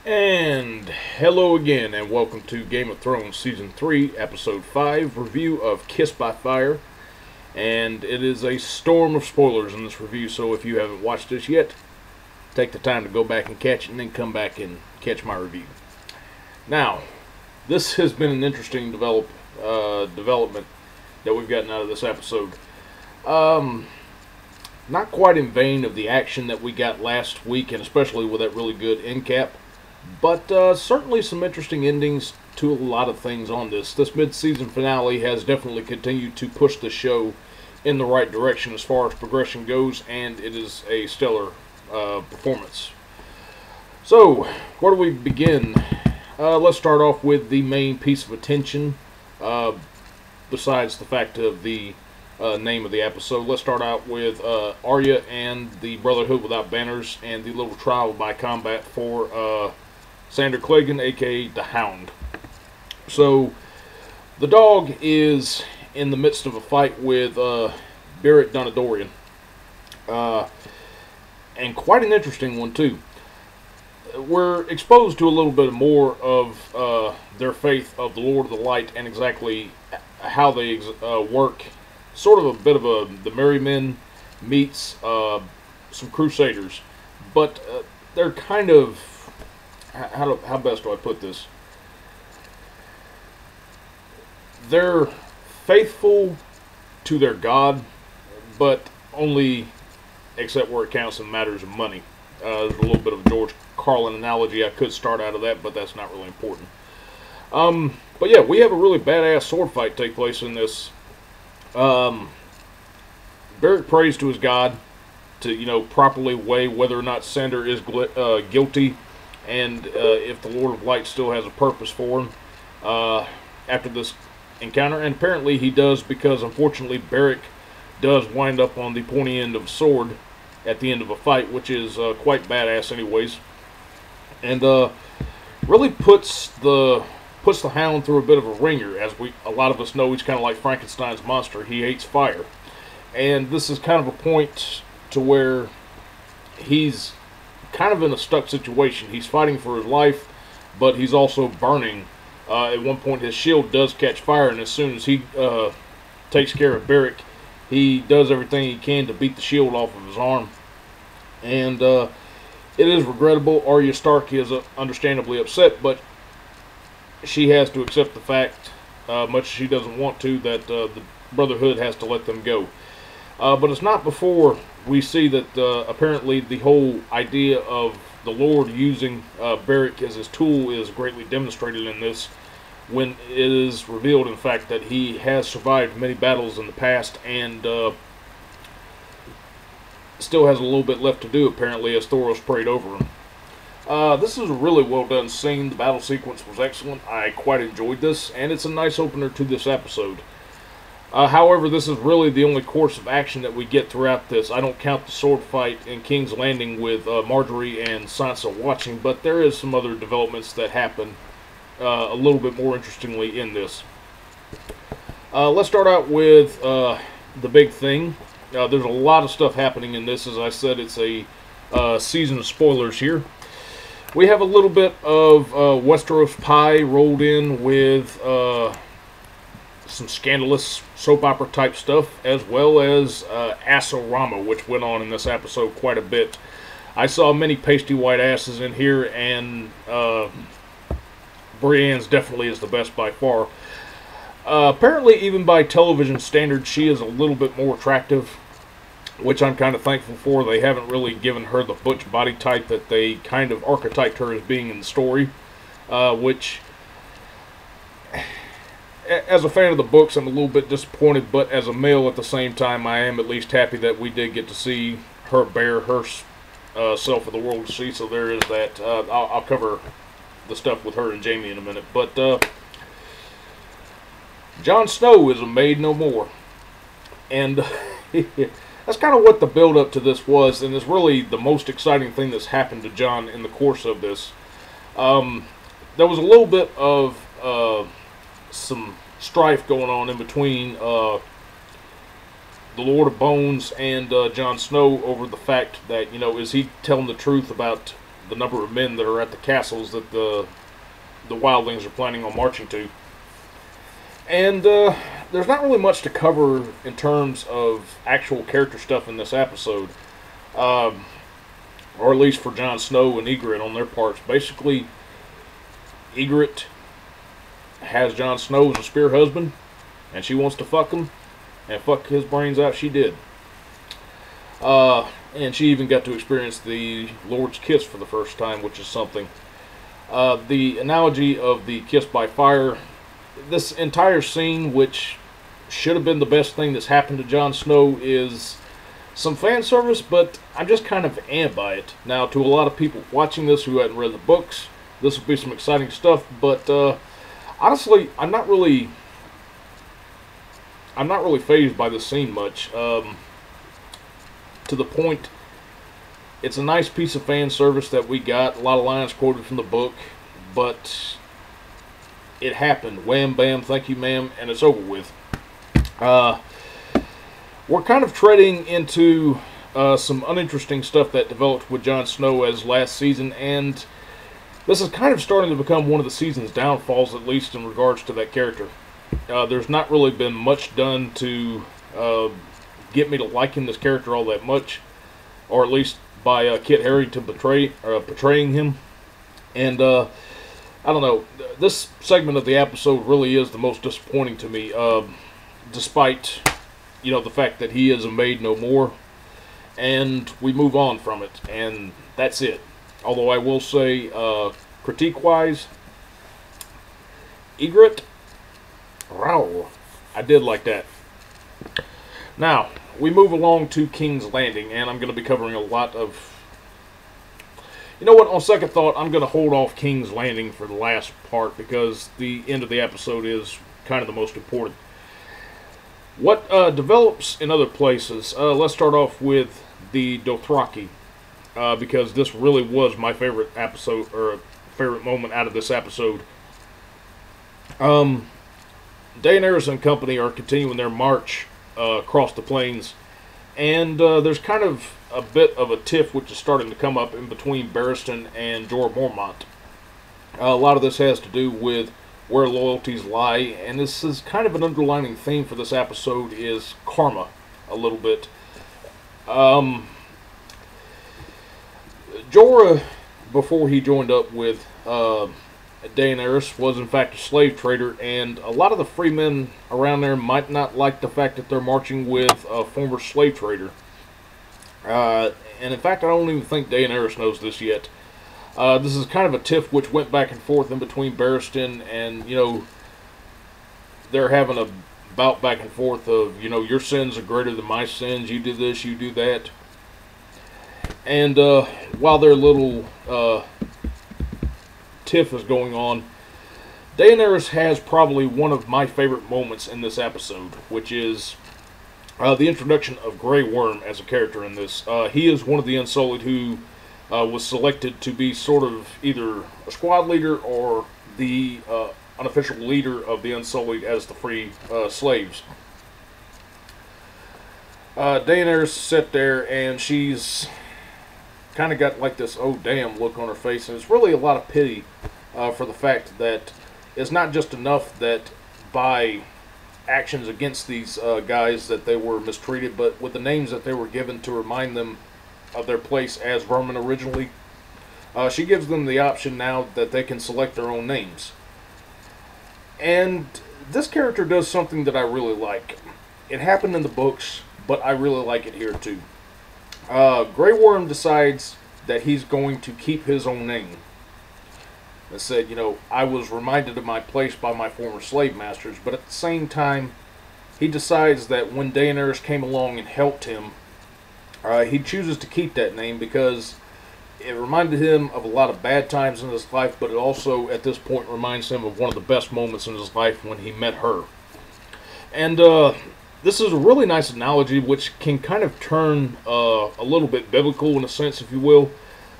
And hello again, and welcome to Game of Thrones Season 3, Episode 5, review of Kiss by Fire. And it is a storm of spoilers in this review, so if you haven't watched this yet, take the time to go back and catch it, and then come back and catch my review. Now, this has been an interesting development that we've gotten out of this episode. Not quite in vain of the action that we got last week, and especially with that really good end cap. But certainly some interesting endings to a lot of things on this. This mid-season finale has definitely continued to push the show in the right direction as far as progression goes, and it is a stellar performance. So, where do we begin? Let's start off with the main piece of attention, besides the fact of the name of the episode. Let's start out with Arya and the Brotherhood Without Banners and the little trial by combat for Sandor Clegane, aka the Hound. So, the dog is in the midst of a fight with Beric Donadorian. And quite an interesting one, too. We're exposed to a little bit more of their faith of the Lord of the Light and exactly how they work. Sort of a bit of the Merry Men meets some Crusaders. But they're kind of... How best do I put this? They're faithful to their God, but only except where it counts in matters of money. There's a little bit of a George Carlin analogy I could start out of that, but that's not really important. But yeah, we have a really badass sword fight take place in this. Beric prays to his God to, properly weigh whether or not Sandor is guilty, and if the Lord of Light still has a purpose for him after this encounter. And apparently he does, because unfortunately Beric does wind up on the pointy end of a sword at the end of a fight, which is quite badass anyways. And really puts the Hound through a bit of a ringer. As a lot of us know, he's kind of like Frankenstein's monster. He hates fire. And this is kind of a point to where he's kind of in a stuck situation. He's fighting for his life, but he's also burning. At one point, his shield does catch fire, and as soon as he takes care of Beric, he does everything he can to beat the shield off of his arm. And it is regrettable. Arya Stark is understandably upset, but she has to accept the fact, much as she doesn't want to, that the Brotherhood has to let them go. But it's not before we see that apparently the whole idea of the Lord using Beric as his tool is greatly demonstrated in this, when it is revealed, in fact, that he has survived many battles in the past and still has a little bit left to do, apparently, as Thoros prayed over him. This is a really well done scene. The battle sequence was excellent. I quite enjoyed this, and it's a nice opener to this episode. However, this is really the only course of action that we get throughout this. I don't count the sword fight in King's Landing with Marjorie and Sansa watching, but there is some other developments that happen a little bit more interestingly in this. Let's start out with the big thing. There's a lot of stuff happening in this. As I said, it's a season of spoilers here. We have a little bit of Westeros pie rolled in with some scandalous soap opera type stuff, as well as Ass-O-Rama, which went on in this episode quite a bit. I saw many pasty white asses in here, and Brienne's definitely is the best by far. Apparently, even by television standards, she is a little bit more attractive, which I'm kind of thankful for. They haven't really given her the butch body type that they kind of archetyped her as being in the story, which, as a fan of the books, I'm a little bit disappointed, but as a male at the same time, I am at least happy that we did get to see her bare her self for the world to see, so there is that. I'll cover the stuff with her and Jaime in a minute, but Jon Snow is a maid no more, and that's kind of what the build-up to this was, and it's really the most exciting thing that's happened to Jon in the course of this. There was a little bit of some strife going on in between the Lord of Bones and Jon Snow over the fact that, is he telling the truth about the number of men that are at the castles that the wildlings are planning on marching to. And there's not really much to cover in terms of actual character stuff in this episode. Or at least for Jon Snow and Ygritte on their parts. Basically, Ygritte has Jon Snow as a spear husband, and she wants to fuck him, and fuck his brains out she did. And she even got to experience the Lord's kiss for the first time, which is something. The analogy of the kiss by fire, this entire scene, which should have been the best thing that's happened to Jon Snow, is some fan service, but I'm just kind of by it. Now, to a lot of people watching this who hadn't read the books, this will be some exciting stuff, but honestly, I'm not really fazed by this scene much. To the point, it's a nice piece of fan service that we got. A lot of lines quoted from the book, but it happened. Wham, bam, thank you, ma'am, and it's over with. We're kind of treading into some uninteresting stuff that developed with Jon Snow as last season, and this is kind of starting to become one of the season's downfalls, at least in regards to that character. There's not really been much done to get me to liking this character all that much, or at least by Kit Harington portraying him. And I don't know, this segment of the episode really is the most disappointing to me, despite, you know, the fact that he is a maid no more, and we move on from it, and that's it. Although I will say, critique-wise, Ygritte, wow, I did like that. Now, we move along to King's Landing, and I'm going to be covering a lot of... You know what, on second thought, I'm going to hold off King's Landing for the last part, because the end of the episode is kind of the most important. What develops in other places, let's start off with the Dothraki, because this really was my favorite episode, or favorite moment out of this episode. Daenerys and company are continuing their march across the plains, and there's kind of a bit of a tiff which is starting to come up in between Barristan and Jorah Mormont. A lot of this has to do with where loyalties lie, and this is kind of an underlining theme for this episode, is karma, a little bit. Jorah, before he joined up with Daenerys, was in fact a slave trader, and a lot of the free men around there might not like the fact that they're marching with a former slave trader. And in fact, I don't even think Daenerys knows this yet. This is kind of a tiff which went back and forth in between Barristan and, you know, they're having a bout back and forth of, you know, your sins are greater than my sins, you do this, you do that. And while their little tiff is going on, Daenerys has probably one of my favorite moments in this episode, which is the introduction of Grey Worm as a character in this. He is one of the Unsullied who was selected to be sort of either a squad leader or the unofficial leader of the Unsullied as the free slaves. Daenerys sat there and she's kind of got like this oh damn look on her face, and it's really a lot of pity for the fact that it's not just enough that by actions against these guys that they were mistreated, but with the names that they were given to remind them of their place as vermin originally. She gives them the option now that they can select their own names. And this character does something that I really like. It happened in the books, but I really like it here too. Grey Worm decides that he's going to keep his own name. And said, you know, I was reminded of my place by my former slave masters, but at the same time, he decides that when Daenerys came along and helped him, he chooses to keep that name because it reminded him of a lot of bad times in his life, but it also, at this point, reminds him of one of the best moments in his life when he met her. And this is a really nice analogy, which can kind of turn a little bit biblical in a sense, if you will.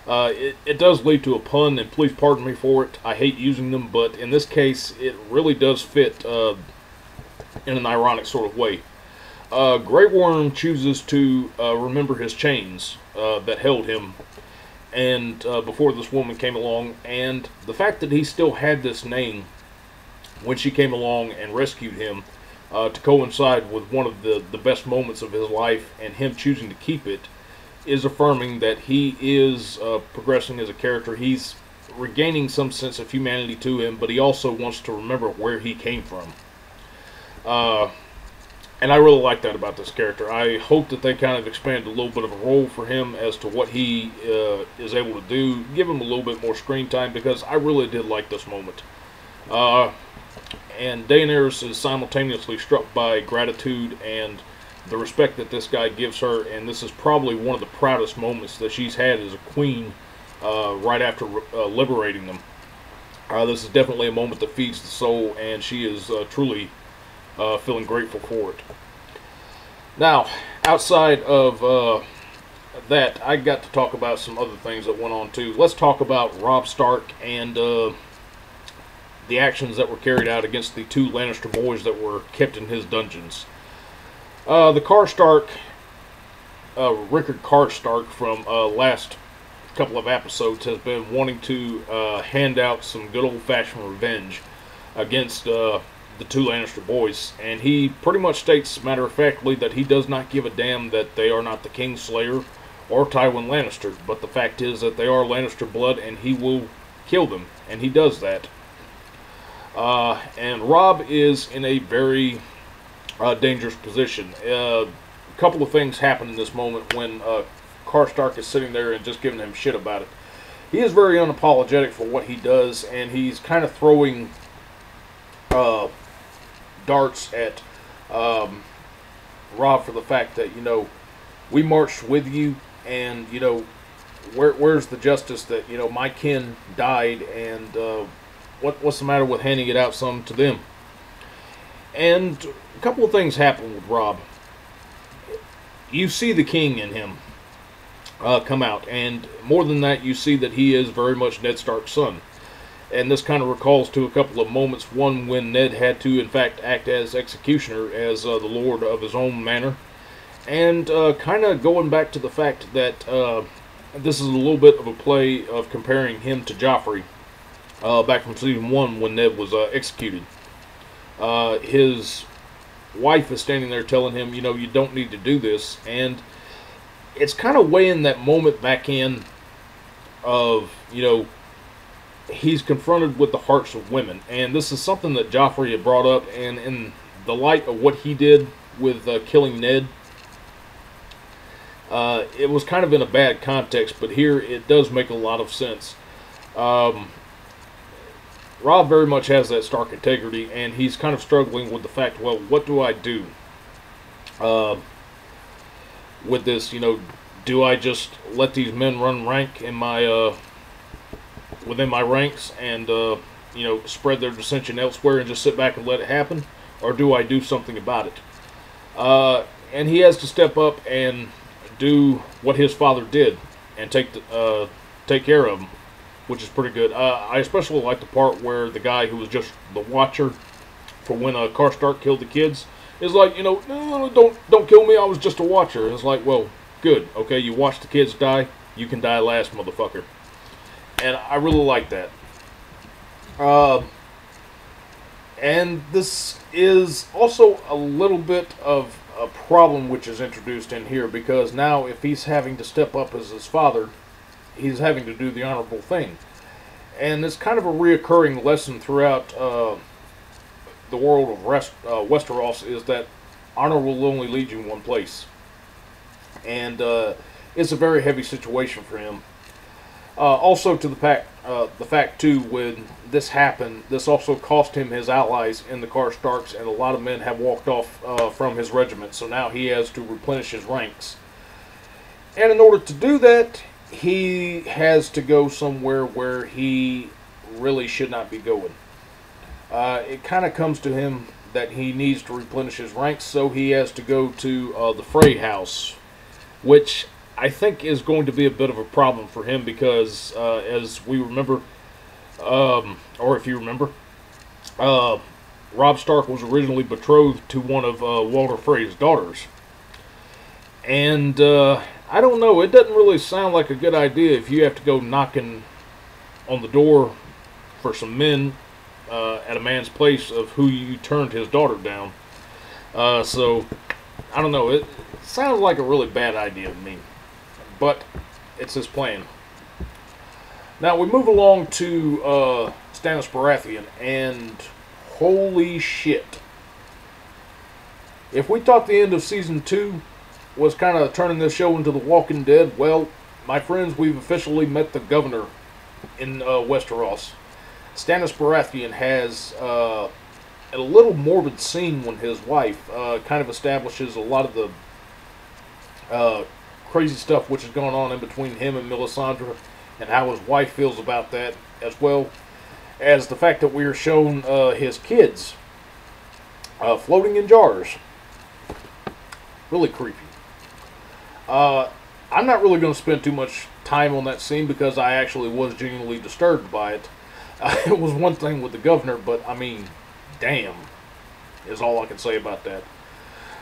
It does lead to a pun, and please pardon me for it. I hate using them, but in this case, it really does fit in an ironic sort of way. Grey Worm chooses to remember his chains that held him, and before this woman came along, and the fact that he still had this name when she came along and rescued him, to coincide with one of the best moments of his life, and him choosing to keep it, is affirming that he is progressing as a character. He's regaining some sense of humanity to him, but he also wants to remember where he came from. And I really like that about this character. I hope that they kind of expand a little bit of a role for him as to what he is able to do. Give him a little bit more screen time, because I really did like this moment. And Daenerys is simultaneously struck by gratitude and the respect that this guy gives her, and this is probably one of the proudest moments that she's had as a queen right after liberating them. This is definitely a moment that feeds the soul, and she is truly feeling grateful for it. Now, outside of that, I got to talk about some other things that went on too. Let's talk about Robb Stark and the actions that were carried out against the two Lannister boys that were kept in his dungeons. The Karstark, Rickard Karstark from last couple of episodes, has been wanting to hand out some good old-fashioned revenge against the two Lannister boys, and he pretty much states matter-of-factly that he does not give a damn that they are not the Kingslayer or Tywin Lannister, but the fact is that they are Lannister blood, and he will kill them, and he does that. And Robb is in a very dangerous position. A couple of things happen in this moment when Karstark is sitting there and just giving him shit about it. He is very unapologetic for what he does, and he's kind of throwing darts at Robb for the fact that, you know, we marched with you, and, you know, where's the justice that, you know, my kin died, and what's the matter with handing it out some to them? And a couple of things happen with Robb. You see the king in him come out, and more than that, you see that he is very much Ned Stark's son. And this kind of recalls to a couple of moments. One, when Ned had to, in fact, act as executioner, as the lord of his own manor. And kind of going back to the fact that this is a little bit of a play of comparing him to Joffrey back from season 1 when Ned was executed. His wife is standing there telling him, you know, you don't need to do this. And it's kind of weighing that moment back in of, you know, he's confronted with the hearts of women, and this is something that Joffrey had brought up, and in the light of what he did with killing Ned, it was kind of in a bad context, but here it does make a lot of sense. Robb very much has that Stark integrity, and he's kind of struggling with the fact, well, what do I do with this? You know, do I just let these men run rank in my within my ranks and you know, spread their dissension elsewhere and just sit back and let it happen, or do I do something about it? And he has to step up and do what his father did and take care of him, which is pretty good. I especially like the part where the guy who was just the watcher for when Karstark killed the kids is like, you know, no, don't kill me, I was just a watcher. And it's like, well, good, okay, you watched the kids die, you can die last, motherfucker. And I really like that. And this is also a little bit of a problem which is introduced in here, because now if he's having to step up as his father, he's having to do the honorable thing. And it's kind of a reoccurring lesson throughout the world of Westeros, is that honor will only lead you in one place. And it's a very heavy situation for him. Also, to the fact too, when this happened, this also cost him his allies in the Karstarks, and a lot of men have walked off from his regiment. So now he has to replenish his ranks, and in order to do that, he has to go somewhere where he really should not be going. It kind of comes to him that he needs to replenish his ranks, so he has to go to the Frey house, which I think is going to be a bit of a problem for him, because as we remember, or if you remember, Robb Stark was originally betrothed to one of Walder Frey's daughters. And I don't know. It doesn't really sound like a good idea if you have to go knocking on the door for some men at a man's place of who you turned his daughter down. So, I don't know. It sounds like a really bad idea to me. But it's his plan. Now, we move along to Stannis Baratheon, and holy shit. If we thought the end of Season 2 was kind of turning this show into The Walking Dead, well, my friends, we've officially met the governor in Westeros. Stannis Baratheon has a little morbid scene when his wife kind of establishes a lot of the crazy stuff which is going on in between him and Melisandre, and how his wife feels about that, as well as the fact that we are shown his kids floating in jars. Really creepy. I'm not really going to spend too much time on that scene because I actually was genuinely disturbed by it. It was one thing with the governor, but I mean, damn, is all I can say about that.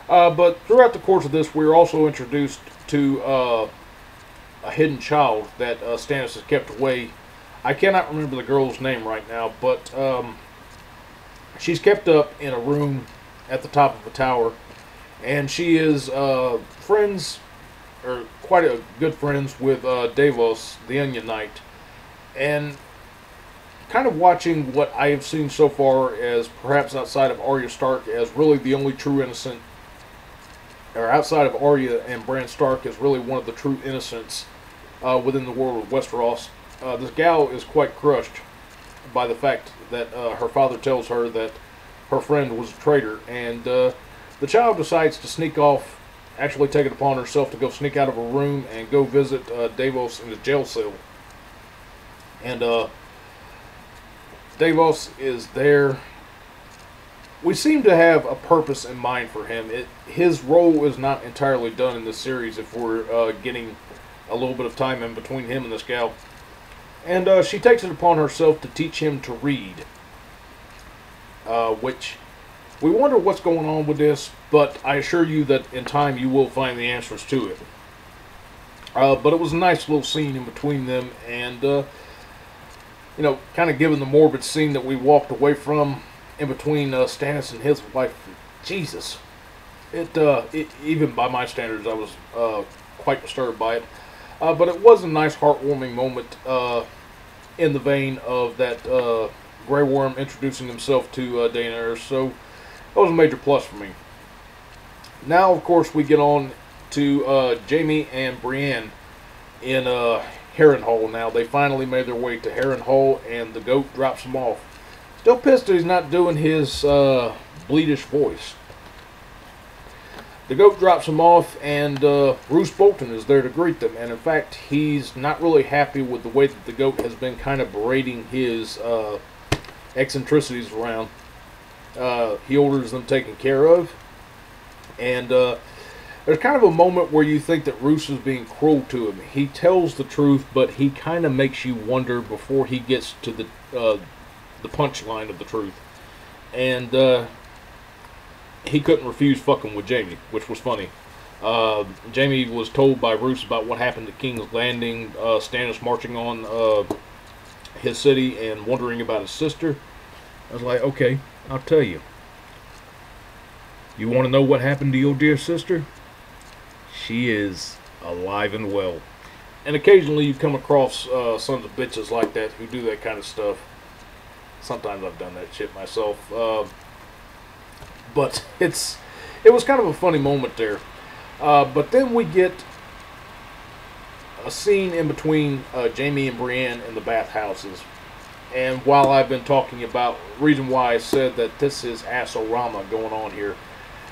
But throughout the course of this, we're also introduced to a hidden child that Stannis has kept away. I cannot remember the girl's name right now, but she's kept up in a room at the top of a tower, and she is friends, or quite a good friends, with Davos, the Onion Knight, and kind of watching what I have seen so far as perhaps outside of Arya Stark as really the only true innocent, or outside of Arya and Bran Stark as really one of the true innocents within the world of Westeros. This gal is quite crushed by the fact that her father tells her that her friend was a traitor, and the child decides to sneak off, actually take it upon herself to go sneak out of a room and go visit Davos in his jail cell. And Davos is there. We seem to have a purpose in mind for him. His role is not entirely done in this series if we're getting a little bit of time in between him and this gal. And she takes it upon herself to teach him to read. Which, we wonder what's going on with this, but I assure you that in time you will find the answers to it. But it was a nice little scene in between them, and you know, kind of given the morbid scene that we walked away from in between Stannis and his wife. Jesus, it even by my standards, I was quite disturbed by it. But it was a nice, heartwarming moment in the vein of that Grey Worm introducing himself to Daenerys. So that was a major plus for me. Now, of course, we get on to Jaime and Brienne in Harrenhal. Now, they finally made their way to Harrenhal, and the goat drops them off. Still pissed that he's not doing his bleedish voice. The goat drops him off, and Roose Bolton is there to greet them. And in fact, he's not really happy with the way that the goat has been kind of berating his eccentricities around. He orders them taken care of. And there's kind of a moment where you think that Roose is being cruel to him. He tells the truth, but he kind of makes you wonder before he gets to the punchline of the truth. And he couldn't refuse fucking with Jaime, which was funny. Jaime was told by Roose about what happened at King's Landing, Stannis marching on his city and wondering about his sister. I was like, okay, I'll tell you. You want to know what happened to your dear sister? She is alive and well. And occasionally you come across sons of bitches like that who do that kind of stuff. Sometimes I've done that shit myself. But it was kind of a funny moment there. But then we get a scene in between Jaime and Brienne in the bathhouses. And while I've been talking about the reason why I said that this is ass-o-rama going on here,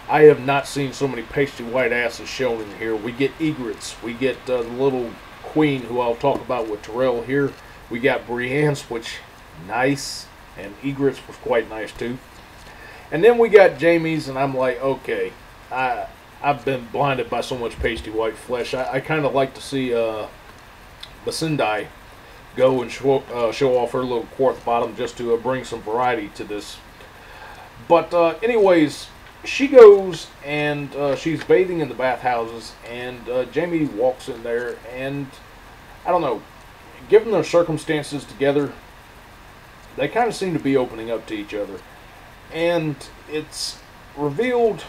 I have not seen so many pasty white asses shown in here. We get egrets. We get the little queen who I'll talk about with Tyrell here. We got Brienne's, which nice. And egrets was quite nice too. And then we got Jaime's, and I'm like, okay, I've been blinded by so much pasty white flesh. I kind of like to see Basindai go and show off her little quartz bottom just to bring some variety to this. But anyways, she goes and she's bathing in the bathhouses, and Jamie walks in there, and I don't know, given their circumstances together, they kind of seem to be opening up to each other. And it's revealed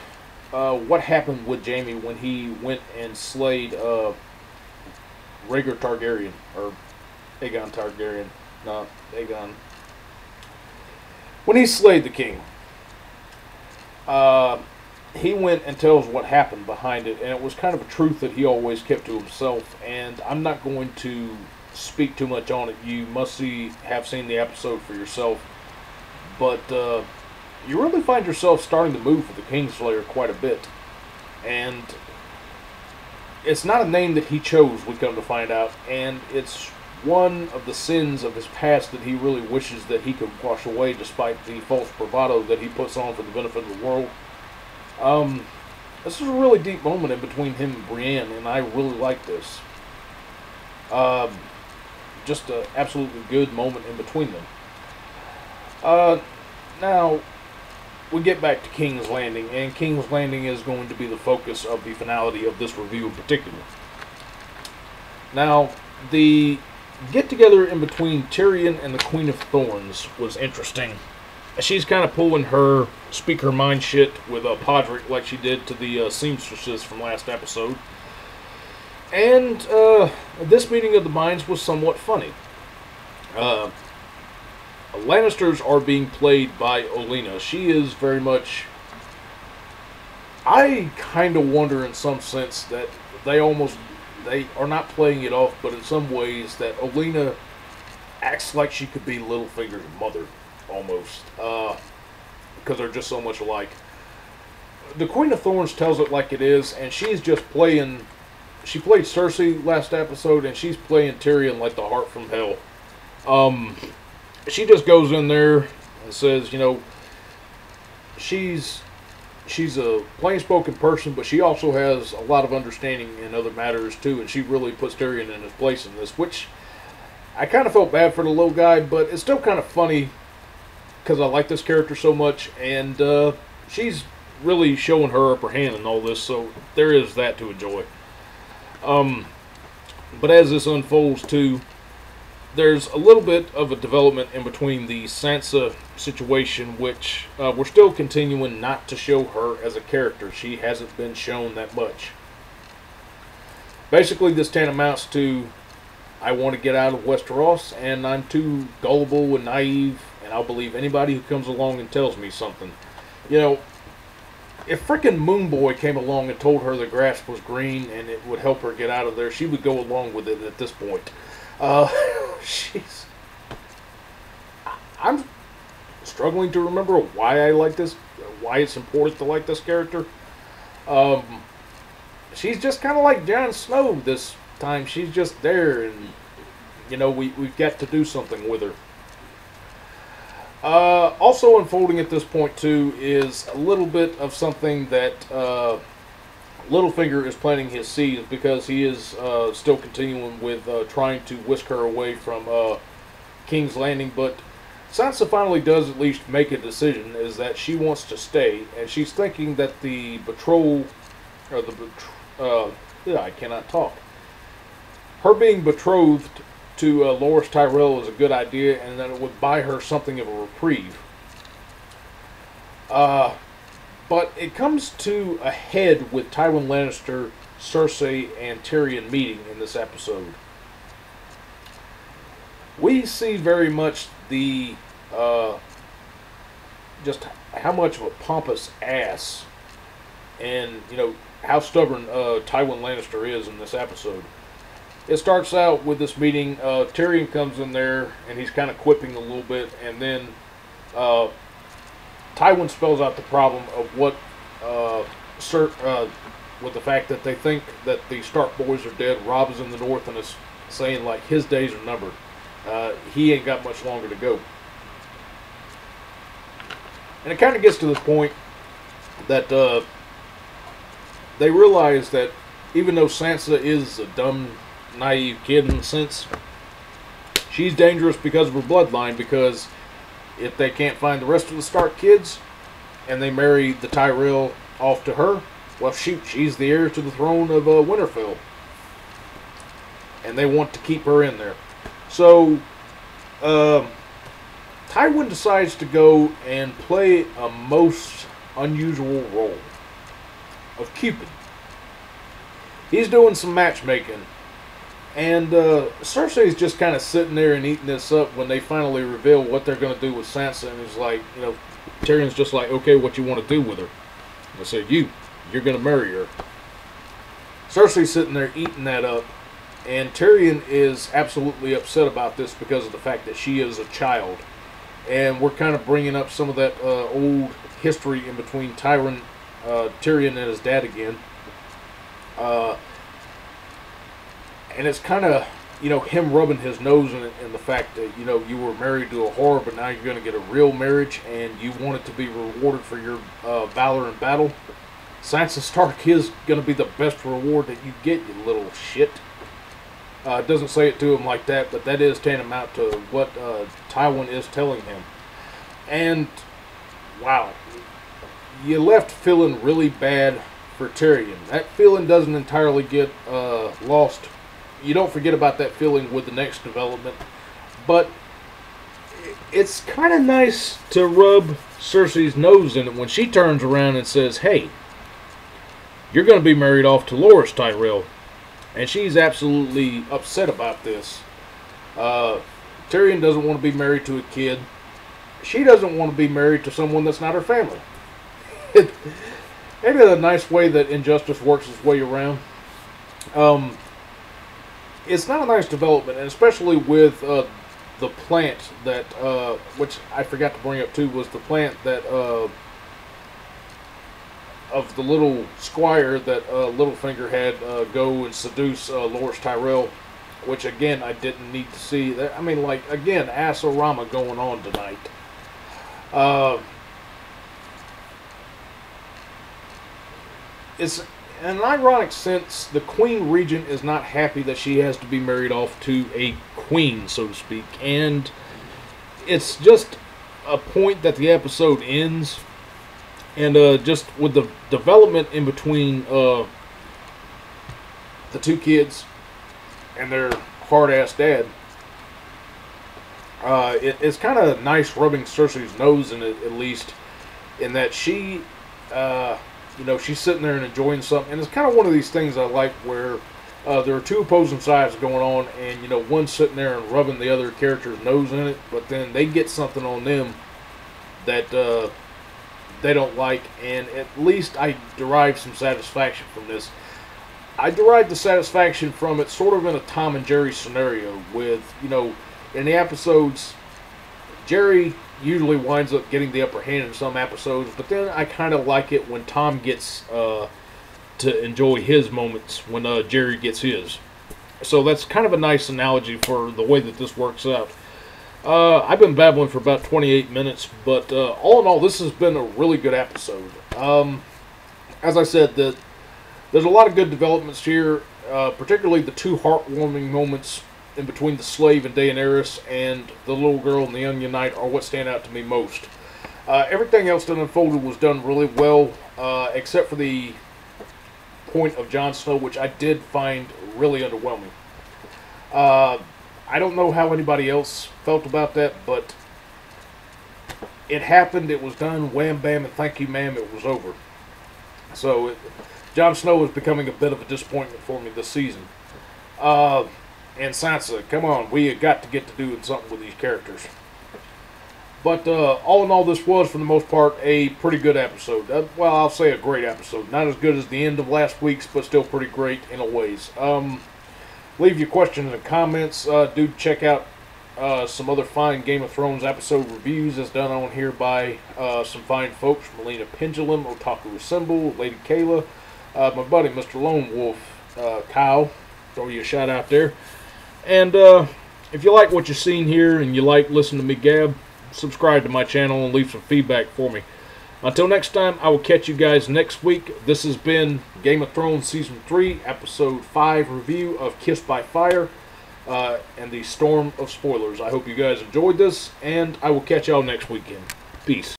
what happened with Jamie when he went and slayed Rhaegar Targaryen, or Aegon Targaryen, not Aegon. When he slayed the king, he went and tells what happened behind it, and it was kind of a truth that he always kept to himself, and I'm not going to speak too much on it. You must have seen the episode for yourself, but you really find yourself starting to move for the Kingslayer quite a bit, and it's not a name that he chose, we come to find out, and it's one of the sins of his past that he really wishes that he could wash away, despite the false bravado that he puts on for the benefit of the world. This is a really deep moment in between him and Brienne, and I really like this. Just an absolutely good moment in between them. Now, we get back to King's Landing, and King's Landing is going to be the focus of the finality of this review in particular. Now, the get-together in between Tyrion and the Queen of Thorns was interesting. She's kind of pulling her speak her mind shit with Podrick like she did to the seamstresses from last episode. And this meeting of the minds was somewhat funny. Lannisters are being played by Olenna. She is very much... I kind of wonder in some sense that they are not playing it off, but in some ways that Olenna acts like she could be Littlefinger's mother, almost. Because they're just so much alike. The Queen of Thorns tells it like it is, and she's just playing... She played Cersei last episode, and she's playing Tyrion like the heart from hell. She just goes in there and says, you know, she's a plain-spoken person, but she also has a lot of understanding in other matters, too, and she really puts Tyrion in his place in this, which I kind of felt bad for the little guy, but it's still kind of funny because I like this character so much, and she's really showing her upper hand in all this, so there is that to enjoy. But as this unfolds, too, there's a little bit of a development in between the Sansa situation, which we're still continuing not to show her as a character. She hasn't been shown that much. Basically, this tantamounts to, I want to get out of Westeros, and I'm too gullible and naive, and I'll believe anybody who comes along and tells me something. You know, if frickin' Moonboy came along and told her the grass was green and it would help her get out of there, she would go along with it at this point. I'm struggling to remember why I like this, why it's important to like this character. She's just kind of like Jon Snow this time. She's just there, and, you know, we've got to do something with her. Also unfolding at this point, too, is a little bit of something that Littlefinger is planting his seeds, because he is still continuing with trying to whisk her away from King's Landing, but Sansa finally does at least make a decision, is that she wants to stay, and she's thinking that the betrothal, or I cannot talk. Her being betrothed to Loras Tyrell is a good idea, and that it would buy her something of a reprieve. But it comes to a head with Tywin Lannister, Cersei, and Tyrion meeting in this episode. We see very much the just how much of a pompous ass, and, you know, how stubborn Tywin Lannister is in this episode. It starts out with this meeting. Tyrion comes in there, and he's kind of quipping a little bit, and then Tywin spells out the problem of what, with the fact that they think that the Stark boys are dead. Robb is in the north and is saying, like, his days are numbered. He ain't got much longer to go. And it kind of gets to this point that they realize that even though Sansa is a dumb, naive kid in a sense, she's dangerous because of her bloodline, because if they can't find the rest of the Stark kids, and they marry the Tyrell off to her, well, shoot, she's the heir to the throne of Winterfell. And they want to keep her in there. So, Tywin decides to go and play a most unusual role of Cupid. He's doing some matchmaking. And Cersei's just kind of sitting there and eating this up when they finally reveal what they're going to do with Sansa. And he's like, you know, Tyrion's just like, okay, what you want to do with her? And I said, you're going to marry her. Cersei's sitting there eating that up. And Tyrion is absolutely upset about this because of the fact that she is a child. And we're kind of bringing up some of that old history in between Tyrion and his dad again. And it's kind of, you know, him rubbing his nose in the fact that, you know, you were married to a whore, but now you're going to get a real marriage, and you want it to be rewarded for your valor in battle. Sansa Stark is going to be the best reward that you get, you little shit. It doesn't say it to him like that, but that is tantamount to what Tywin is telling him. And, wow, you left feeling really bad for Tyrion. That feeling doesn't entirely get lost. You don't forget about that feeling with the next development. But it's kind of nice to rub Cersei's nose in it when she turns around and says, hey, you're going to be married off to Loras Tyrell. And she's absolutely upset about this. Tyrion doesn't want to be married to a kid. She doesn't want to be married to someone that's not her family. It is a nice way that injustice works its way around. It's not a nice development, and especially with the plant that, which I forgot to bring up too, was the plant that of the little squire that Littlefinger had go and seduce Loras Tyrell, which again I didn't need to see. I mean, like, again, ass-o-rama going on tonight. It's in an ironic sense, the Queen Regent is not happy that she has to be married off to a queen, so to speak, and it's just a point that the episode ends. And just with the development in between the two kids and their hard-ass dad, it's kind of nice rubbing Cersei's nose in it, at least, in that she, you know, she's sitting there and enjoying something. And it's kind of one of these things I like where there are two opposing sides going on, and, you know, one's sitting there and rubbing the other character's nose in it, but then they get something on them that they don't like, and at least I derive some satisfaction from this. I derive the satisfaction from it sort of in a Tom and Jerry scenario with, you know, in the episodes, Jerry usually winds up getting the upper hand in some episodes, but then I kind of like it when Tom gets to enjoy his moments when Jerry gets his. So that's kind of a nice analogy for the way that this works out. I've been babbling for about 28 minutes, but all in all, this has been a really good episode. As I said, there's a lot of good developments here, particularly the two heartwarming moments in between the slave and Daenerys and the little girl and the Onion Knight are what stand out to me most. Everything else that unfolded was done really well, except for the point of Jon Snow, which I did find really underwhelming. I don't know how anybody else felt about that, but it happened, it was done, wham, bam, and thank you, ma'am, it was over. So, Jon Snow is becoming a bit of a disappointment for me this season. And Sansa, come on, we have got to get to doing something with these characters. But all in all, this was, for the most part, a pretty good episode. Well, I'll say a great episode. Not as good as the end of last week's, but still pretty great in a ways. Leave your questions in the comments. Do check out some other fine Game of Thrones episode reviews as done on here by some fine folks. Melina Pendulum, Otaku Assemble, Lady Kayla, my buddy Mr. Lone Wolf, Kyle. Throw you a shout out there. And if you like what you've seen here and you like listening to me gab, subscribe to my channel and leave some feedback for me. Until next time, I will catch you guys next week. This has been Game of Thrones Season 3, Episode 5 review of Kissed by Fire and the Storm of Spoilers. I hope you guys enjoyed this, and I will catch y'all next weekend. Peace.